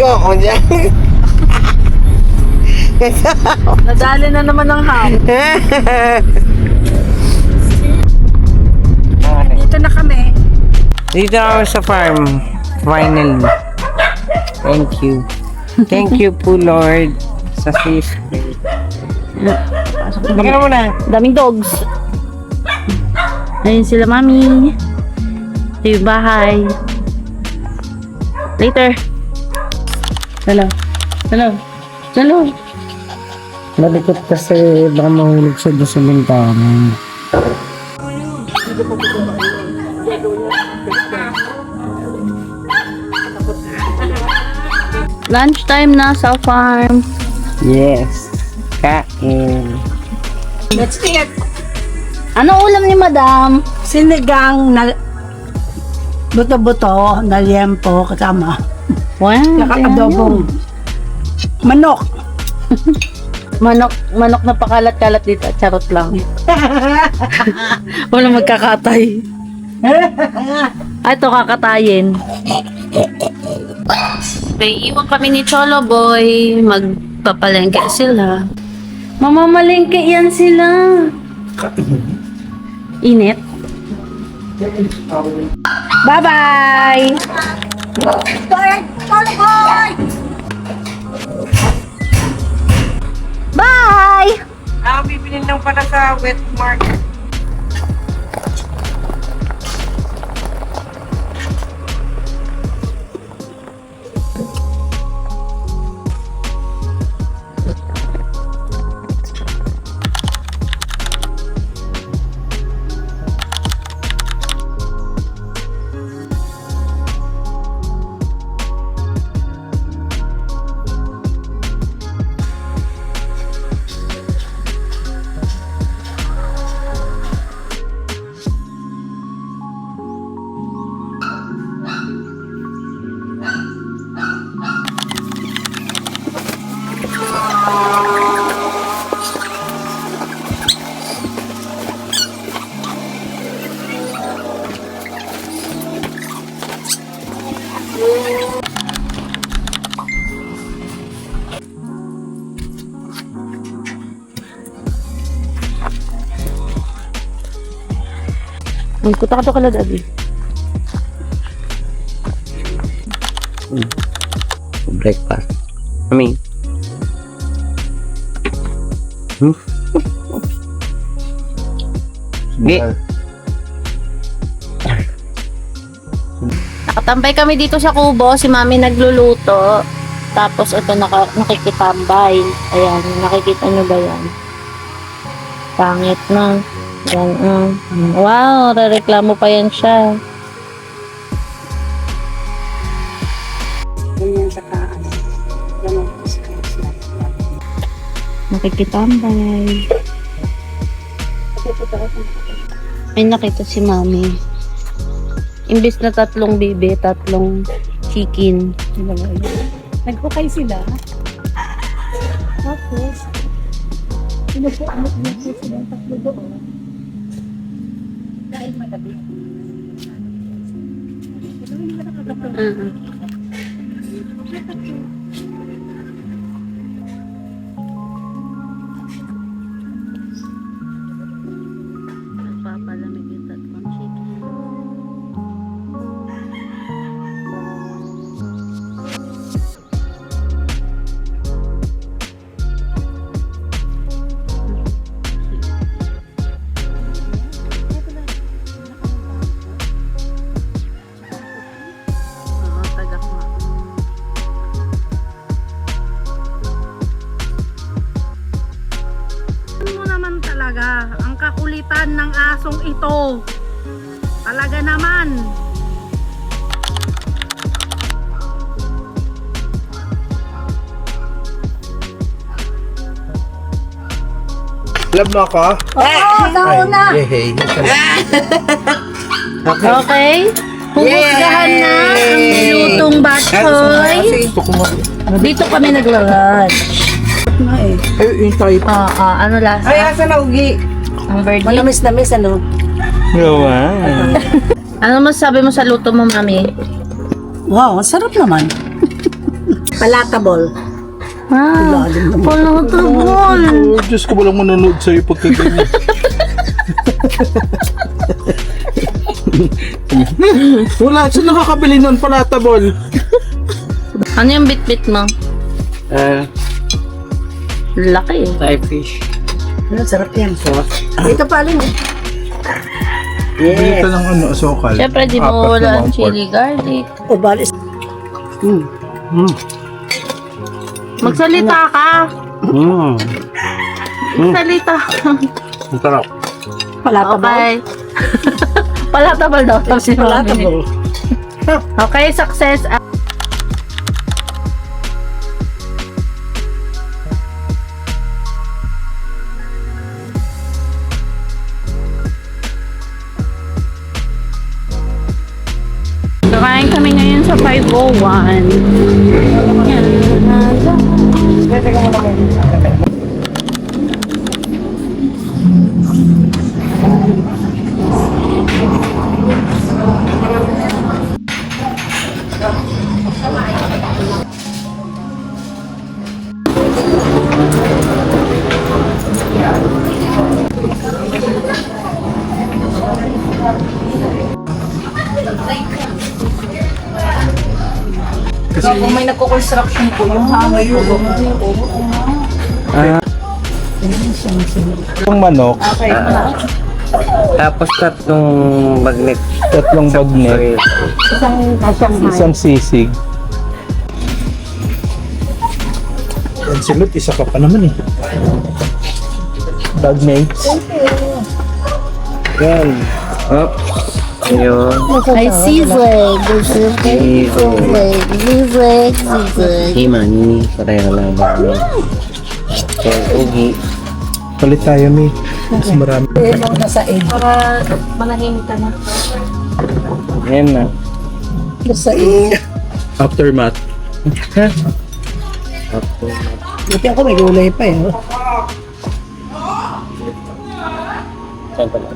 Maligo ako dyan. Nadali na naman ng ham. Dito na kami. Dito ako sa farm. Finally. Thank you. Thank you po, Lord. Sa safe place. Baka mo na. Daming dogs. Ayun sila, mami. Ito yung bahay. Later. Hello. Hello. Hello. Malikot kasi baka mahulog siya doon sa bintana. Lunchtime na sa farm. Yes. Kain. Let's eat. Ano ulam ni Madam? Sinigang na buto-buto na liempo kasama. Wow. Naka-adobong manok. Manok na pakalat-kalat dito. Charot lang. Wala magkakatay. Ay, ito kakatayin. Okay, iwan kami ni Cholo Boy. Magpapalengke sila. Mamamalengke yan sila. Init. Bye-bye! Bye! Ako bibili lang pala sa wet market. Magkuta ka to kala, Daddy. Breakfast. Mami. Sige. Nakatambay kami dito sa kubo. Si Mami nagluluto. Tapos ito nakikitambay. Ayan, nakikita nyo ba yan? Pangit na. Yan, wow, rereklamo pa yan siya. Ganyan sa kaan. Ganyan sa Nakikitambay. May nakita si Mami. Imbis na 3 bibe, 3 chicken. Nagkukay sila. Tapos, sinupuanot niya po silang 3 doon. Dahil magabi. Ito hindi ka nakakapag. Nagpapalamig yung 3 chicken. Mo naman talaga ang kakulitan ng asong ito. Talaga naman. Love mo ako? Oo, nauna. Yay! Okay? Humusgahan na ang lutong batchoy. Dito kami naglalunch. Na eh. Ay, yung type. Ano lasa? Ay, asa na ugi? Ang birthday. Manamis na miss, ano? Naman. Ano masasabi mo sa luto mo, Mami? Wow, ang sarap naman. Palatable. Ah, palatable. Oh, Diyos ko, walang manonood sa'yo pagkaganyan. Wala, saan nakakabili nun palatable? Ano yung bit-bit mo? Laki eh. Thai fish. Ano, sarap yan. Ito pa rin eh. Bili ka ng ano, asokal. Siyempre, di Apat mo na wala ang one chili garlic. O, balis. Magsalita ka. Magsalita ka. Ang sarap. Palatable. Okay. Palatable daw. Si Mami. Palatable. Okay, success. Kakain kami ngayon sa 501. Kung may nagko-construction po, yung hangay po. Yung manok, Tapos tatlong bagnet. tatlong bagnet, isang sisig. Yan silot, isa ka pa naman eh. Bagmates. Yan. Oh. Ayun. Ay, sisig. Sisig. Himani. Pareho lang ba? Yan, ugi. Palit tayo, Mi. Mas marami. Nasa edge. Para manahimik ka na. Yan na. Nasa edge. Aftermath. Buti ako may gulay pa eh. Oh. Saan pala?